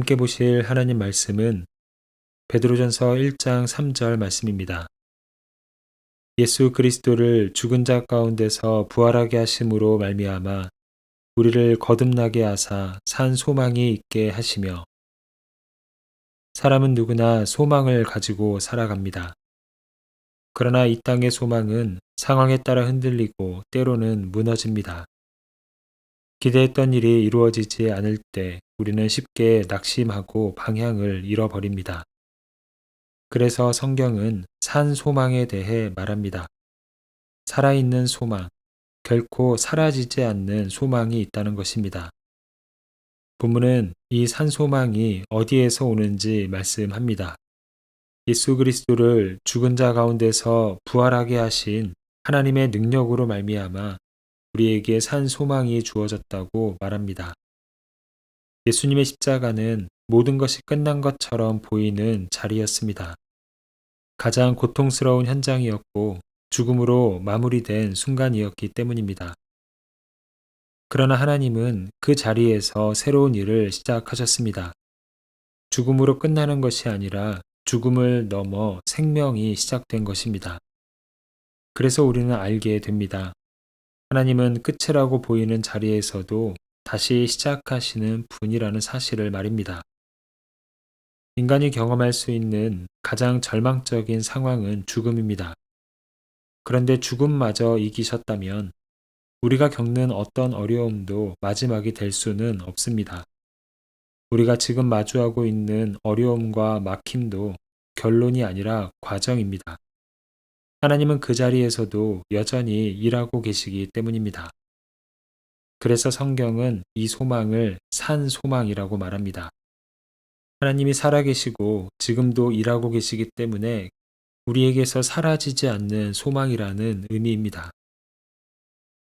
함께 보실 하나님 말씀은 베드로전서 1장 3절 말씀입니다. 예수 그리스도를 죽은 자 가운데서 부활하게 하심으로 말미암아 우리를 거듭나게 하사 산 소망이 있게 하시며. 사람은 누구나 소망을 가지고 살아갑니다. 그러나 이 땅의 소망은 상황에 따라 흔들리고 때로는 무너집니다. 기대했던 일이 이루어지지 않을 때 우리는 쉽게 낙심하고 방향을 잃어버립니다. 그래서 성경은 산 소망에 대해 말합니다. 살아있는 소망, 결코 사라지지 않는 소망이 있다는 것입니다. 본문은 이 산 소망이 어디에서 오는지 말씀합니다. 예수 그리스도를 죽은 자 가운데서 부활하게 하신 하나님의 능력으로 말미암아 우리에게 산 소망이 주어졌다고 말합니다. 예수님의 십자가는 모든 것이 끝난 것처럼 보이는 자리였습니다. 가장 고통스러운 현장이었고 죽음으로 마무리된 순간이었기 때문입니다. 그러나 하나님은 그 자리에서 새로운 일을 시작하셨습니다. 죽음으로 끝나는 것이 아니라 죽음을 넘어 생명이 시작된 것입니다. 그래서 우리는 알게 됩니다. 하나님은 끝이라고 보이는 자리에서도 다시 시작하시는 분이라는 사실을 말입니다. 인간이 경험할 수 있는 가장 절망적인 상황은 죽음입니다. 그런데 죽음마저 이기셨다면 우리가 겪는 어떤 어려움도 마지막이 될 수는 없습니다. 우리가 지금 마주하고 있는 어려움과 막힘도 결론이 아니라 과정입니다. 하나님은 그 자리에서도 여전히 일하고 계시기 때문입니다. 그래서 성경은 이 소망을 산 소망이라고 말합니다. 하나님이 살아계시고 지금도 일하고 계시기 때문에 우리에게서 사라지지 않는 소망이라는 의미입니다.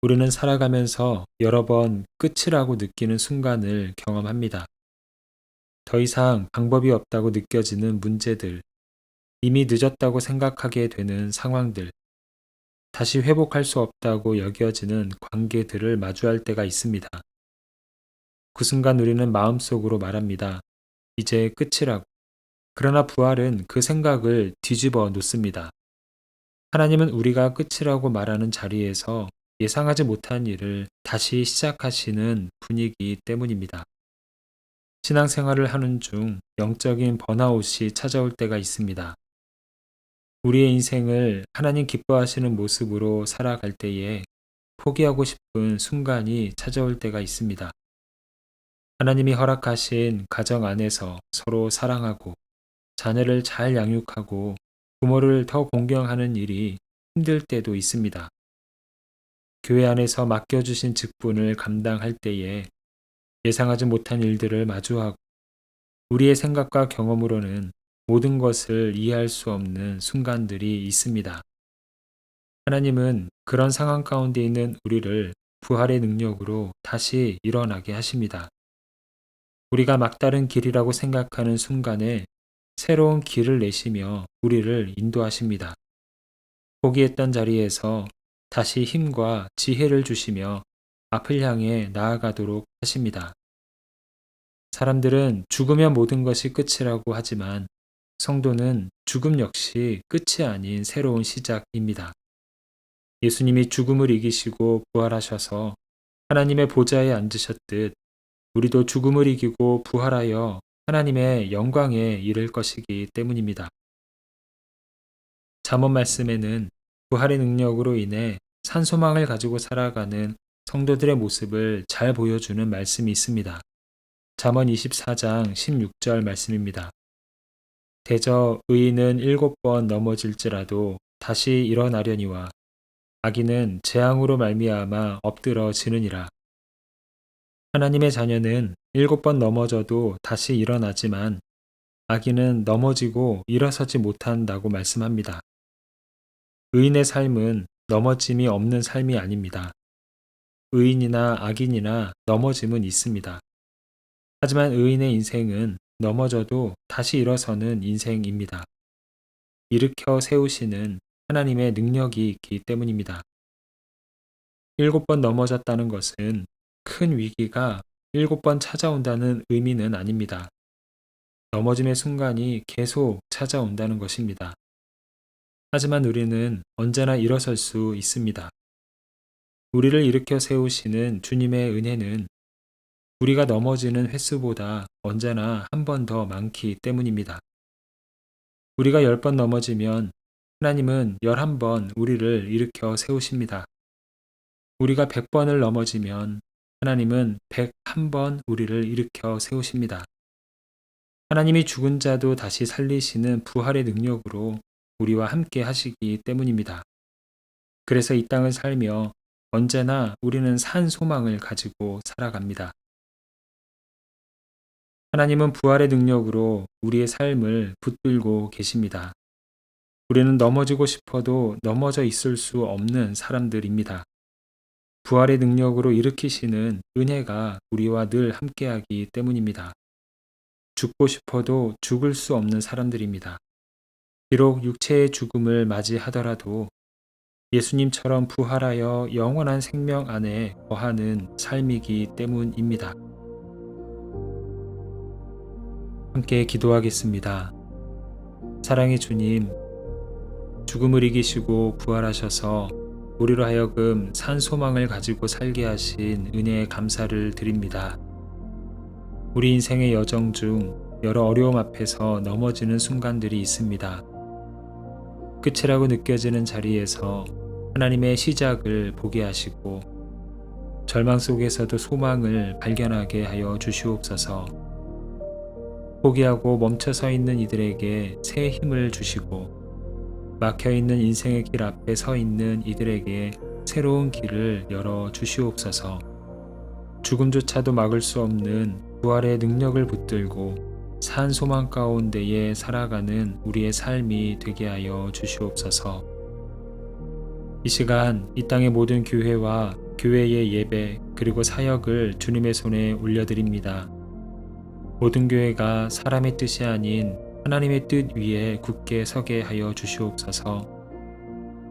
우리는 살아가면서 여러 번 끝이라고 느끼는 순간을 경험합니다. 더 이상 방법이 없다고 느껴지는 문제들, 이미 늦었다고 생각하게 되는 상황들, 다시 회복할 수 없다고 여겨지는 관계들을 마주할 때가 있습니다. 그 순간 우리는 마음속으로 말합니다. 이제 끝이라고. 그러나 부활은 그 생각을 뒤집어 놓습니다. 하나님은 우리가 끝이라고 말하는 자리에서 예상하지 못한 일을 다시 시작하시는 분이기 때문입니다. 신앙생활을 하는 중 영적인 번아웃이 찾아올 때가 있습니다. 우리의 인생을 하나님 기뻐하시는 모습으로 살아갈 때에 포기하고 싶은 순간이 찾아올 때가 있습니다. 하나님이 허락하신 가정 안에서 서로 사랑하고 자녀를 잘 양육하고 부모를 더 공경하는 일이 힘들 때도 있습니다. 교회 안에서 맡겨주신 직분을 감당할 때에 예상하지 못한 일들을 마주하고 우리의 생각과 경험으로는 모든 것을 이해할 수 없는 순간들이 있습니다. 하나님은 그런 상황 가운데 있는 우리를 부활의 능력으로 다시 일어나게 하십니다. 우리가 막다른 길이라고 생각하는 순간에 새로운 길을 내시며 우리를 인도하십니다. 포기했던 자리에서 다시 힘과 지혜를 주시며 앞을 향해 나아가도록 하십니다. 사람들은 죽으면 모든 것이 끝이라고 하지만 성도는 죽음 역시 끝이 아닌 새로운 시작입니다. 예수님이 죽음을 이기시고 부활하셔서 하나님의 보좌에 앉으셨듯 우리도 죽음을 이기고 부활하여 하나님의 영광에 이를 것이기 때문입니다. 잠언 말씀에는 부활의 능력으로 인해 산소망을 가지고 살아가는 성도들의 모습을 잘 보여주는 말씀이 있습니다. 잠언 24장 16절 말씀입니다. 대저 의인은 7번 넘어질지라도 다시 일어나려니와 악인은 재앙으로 말미암아 엎드러지느니라. 하나님의 자녀는 7번 넘어져도 다시 일어나지만 악인은 넘어지고 일어서지 못한다고 말씀합니다. 의인의 삶은 넘어짐이 없는 삶이 아닙니다. 의인이나 악인이나 넘어짐은 있습니다. 하지만 의인의 인생은 넘어져도 다시 일어서는 인생입니다. 일으켜 세우시는 하나님의 능력이 있기 때문입니다. 7번 넘어졌다는 것은 큰 위기가 7번 찾아온다는 의미는 아닙니다. 넘어짐의 순간이 계속 찾아온다는 것입니다. 하지만 우리는 언제나 일어설 수 있습니다. 우리를 일으켜 세우시는 주님의 은혜는 우리가 넘어지는 횟수보다 언제나 한 번 더 많기 때문입니다. 우리가 10번 넘어지면 하나님은 11번 우리를 일으켜 세우십니다. 우리가 100번을 넘어지면 하나님은 101번 우리를 일으켜 세우십니다. 하나님이 죽은 자도 다시 살리시는 부활의 능력으로 우리와 함께 하시기 때문입니다. 그래서 이 땅을 살며 언제나 우리는 산 소망을 가지고 살아갑니다. 하나님은 부활의 능력으로 우리의 삶을 붙들고 계십니다. 우리는 넘어지고 싶어도 넘어져 있을 수 없는 사람들입니다. 부활의 능력으로 일으키시는 은혜가 우리와 늘 함께하기 때문입니다. 죽고 싶어도 죽을 수 없는 사람들입니다. 비록 육체의 죽음을 맞이하더라도 예수님처럼 부활하여 영원한 생명 안에 거하는 삶이기 때문입니다. 함께 기도하겠습니다. 사랑의 주님, 죽음을 이기시고 부활하셔서 우리로 하여금 산 소망을 가지고 살게 하신 은혜에 감사를 드립니다. 우리 인생의 여정 중 여러 어려움 앞에서 넘어지는 순간들이 있습니다. 끝이라고 느껴지는 자리에서 하나님의 시작을 보게 하시고 절망 속에서도 소망을 발견하게 하여 주시옵소서. 포기하고 멈춰 서 있는 이들에게 새 힘을 주시고 막혀있는 인생의 길 앞에 서 있는 이들에게 새로운 길을 열어 주시옵소서. 죽음조차도 막을 수 없는 부활의 능력을 붙들고 산 소망 가운데에 살아가는 우리의 삶이 되게 하여 주시옵소서. 이 시간 이 땅의 모든 교회와 교회의 예배 그리고 사역을 주님의 손에 올려드립니다. 모든 교회가 사람의 뜻이 아닌 하나님의 뜻 위에 굳게 서게 하여 주시옵소서.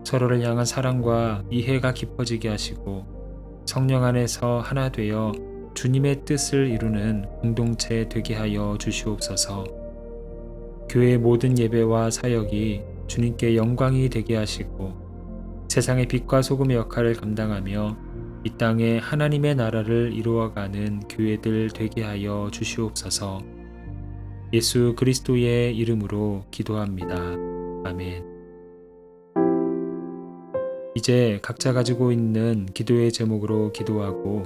서로를 향한 사랑과 이해가 깊어지게 하시고 성령 안에서 하나 되어 주님의 뜻을 이루는 공동체 되게 하여 주시옵소서. 교회의 모든 예배와 사역이 주님께 영광이 되게 하시고 세상의 빛과 소금의 역할을 감당하며 이 땅에 하나님의 나라를 이루어가는 교회들 되게 하여 주시옵소서. 예수 그리스도의 이름으로 기도합니다. 아멘. 이제 각자 가지고 있는 기도의 제목으로 기도하고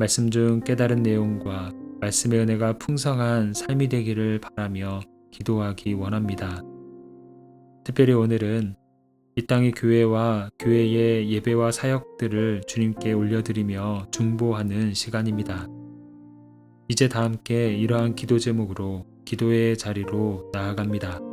말씀 중 깨달은 내용과 말씀의 은혜가 풍성한 삶이 되기를 바라며 기도하기 원합니다. 특별히 오늘은 이 땅의 교회와 교회의 예배와 사역들을 주님께 올려드리며 중보하는 시간입니다. 이제 다 함께 이러한 기도 제목으로 기도의 자리로 나아갑니다.